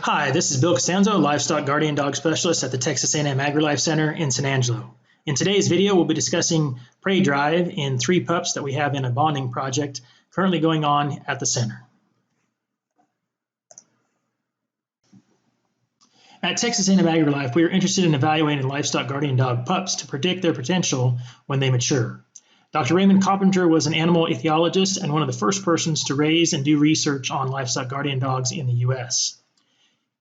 Hi, this is Bill Costanzo, Livestock Guardian Dog Specialist at the Texas A&M AgriLife Center in San Angelo. In today's video, we'll be discussing prey drive in 3 pups that we have in a bonding project currently going on at the center. At Texas A&M AgriLife, we are interested in evaluating livestock guardian dog pups to predict their potential when they mature. Dr. Raymond Coppinger was an animal ethologist and one of the first persons to raise and do research on livestock guardian dogs in the U.S.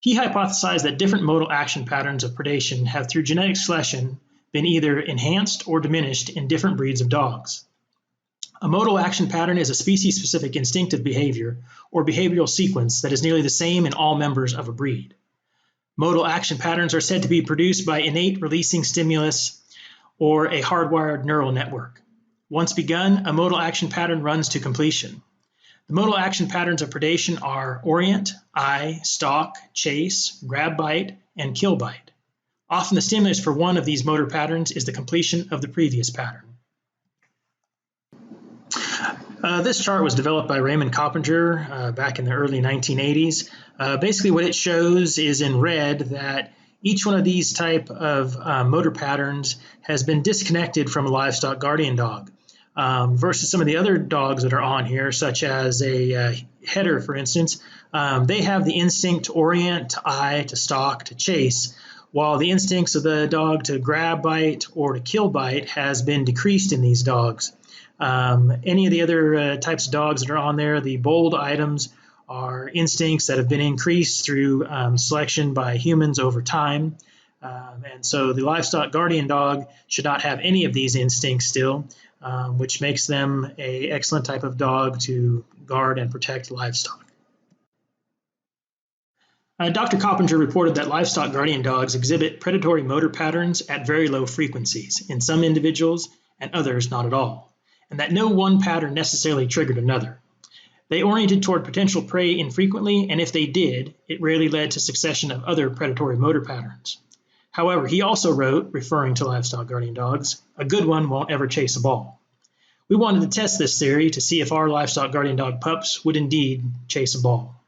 He hypothesized that different modal action patterns of predation have, through genetic selection, been either enhanced or diminished in different breeds of dogs. A modal action pattern is a species-specific instinctive behavior or behavioral sequence that is nearly the same in all members of a breed. Modal action patterns are said to be produced by innate releasing stimulus or a hardwired neural network. Once begun, a modal action pattern runs to completion. The modal action patterns of predation are orient, eye, stalk, chase, grab bite, and kill bite. Often the stimulus for one of these motor patterns is the completion of the previous pattern. This chart was developed by Raymond Coppinger back in the early 1980s. Basically what it shows is in red that each one of these type of motor patterns has been disconnected from a livestock guardian dog. Versus some of the other dogs that are on here, such as a header, for instance, they have the instinct to orient, to eye, to stalk, to chase, while the instincts of the dog to grab bite or to kill bite has been decreased in these dogs. Any of the other types of dogs that are on there, the bold items, are instincts that have been increased through selection by humans over time. And so the livestock guardian dog should not have any of these instincts still. Which makes them an excellent type of dog to guard and protect livestock. Dr. Coppinger reported that livestock guardian dogs exhibit predatory motor patterns at very low frequencies in some individuals and others not at all, and that no one pattern necessarily triggered another. They oriented toward potential prey infrequently, and if they did, it rarely led to succession of other predatory motor patterns. However, he also wrote, referring to livestock guardian dogs, a good one won't ever chase a ball. We wanted to test this theory to see if our livestock guardian dog pups would indeed chase a ball.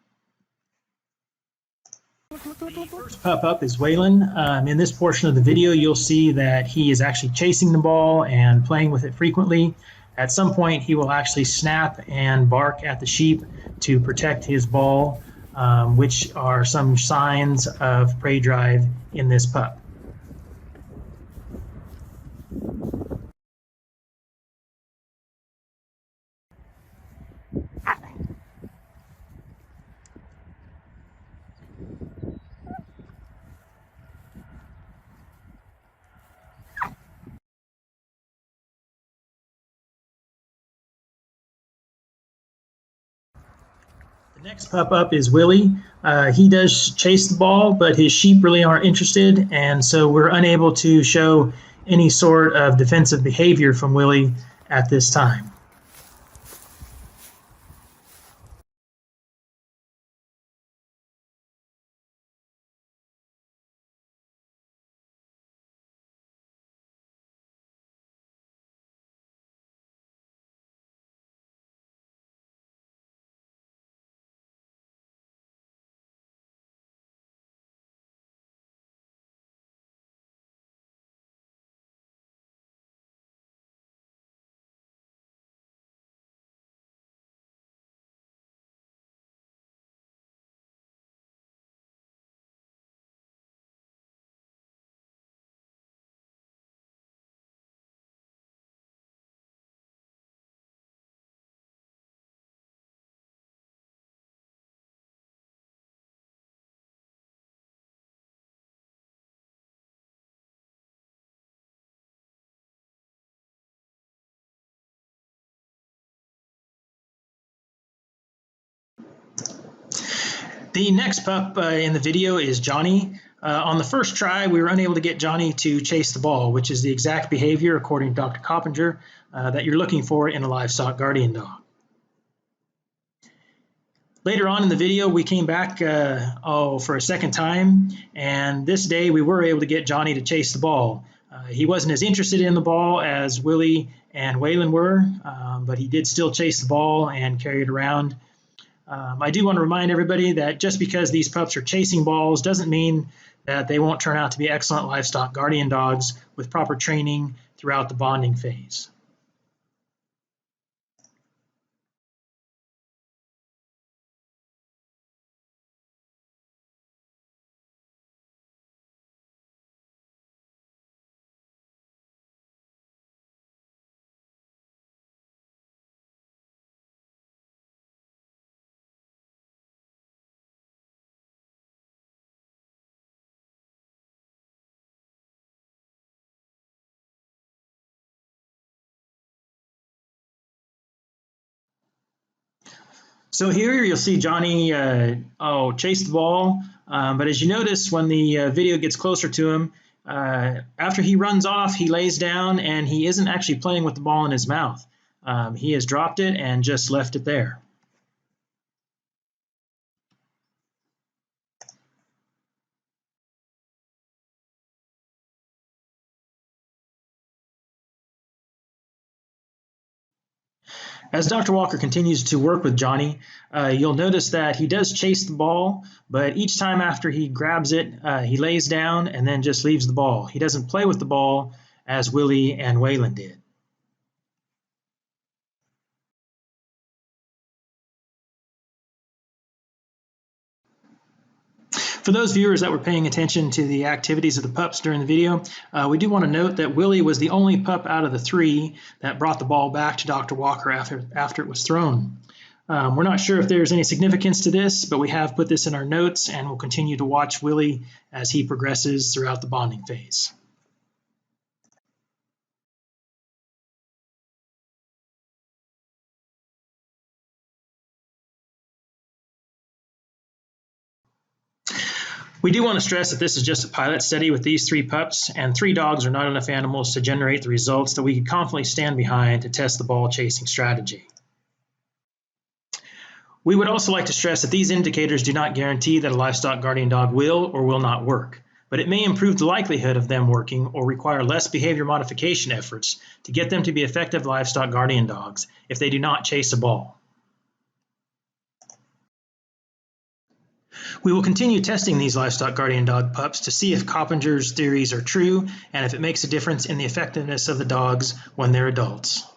The first pup up is Willy. In this portion of the video, you'll see that he is actually chasing the ball and playing with it frequently. At some point, he will actually snap and bark at the sheep to protect his ball, which are some signs of prey drive in this pup. The next pup up is Willy. He does chase the ball, but his sheep really aren't interested, and so we're unable to show any sort of defensive behavior from Willy at this time. The next pup in the video is Johnny. On the first try, we were unable to get Johnny to chase the ball, which is the exact behavior, according to Dr. Coppinger, that you're looking for in a livestock guardian dog. Later on in the video, we came back for a second time, and this day we were able to get Johnny to chase the ball. He wasn't as interested in the ball as Willy and Waylon were, but he did still chase the ball and carry it around. I do want to remind everybody that just because these pups are chasing balls doesn't mean that they won't turn out to be excellent livestock guardian dogs with proper training throughout the bonding phase. So here you'll see Johnny chase the ball, but as you notice when the video gets closer to him, after he runs off, he lays down and he isn't actually playing with the ball in his mouth. He has dropped it and just left it there. As Dr. Walker continues to work with Johnny, you'll notice that he does chase the ball, but each time after he grabs it, he lays down and then just leaves the ball. He doesn't play with the ball as Willy and Waylon did. For those viewers that were paying attention to the activities of the pups during the video, we do want to note that Willy was the only pup out of the three that brought the ball back to Dr. Walker after it was thrown. We're not sure if there's any significance to this, but we have put this in our notes and we'll continue to watch Willy as he progresses throughout the bonding phase. We do want to stress that this is just a pilot study with these three pups, and 3 dogs are not enough animals to generate the results that we could confidently stand behind to test the ball chasing strategy. We would also like to stress that these indicators do not guarantee that a livestock guardian dog will or will not work, but it may improve the likelihood of them working or require less behavior modification efforts to get them to be effective livestock guardian dogs if they do not chase a ball. We will continue testing these livestock guardian dog pups to see if Coppinger's theories are true and if it makes a difference in the effectiveness of the dogs when they're adults.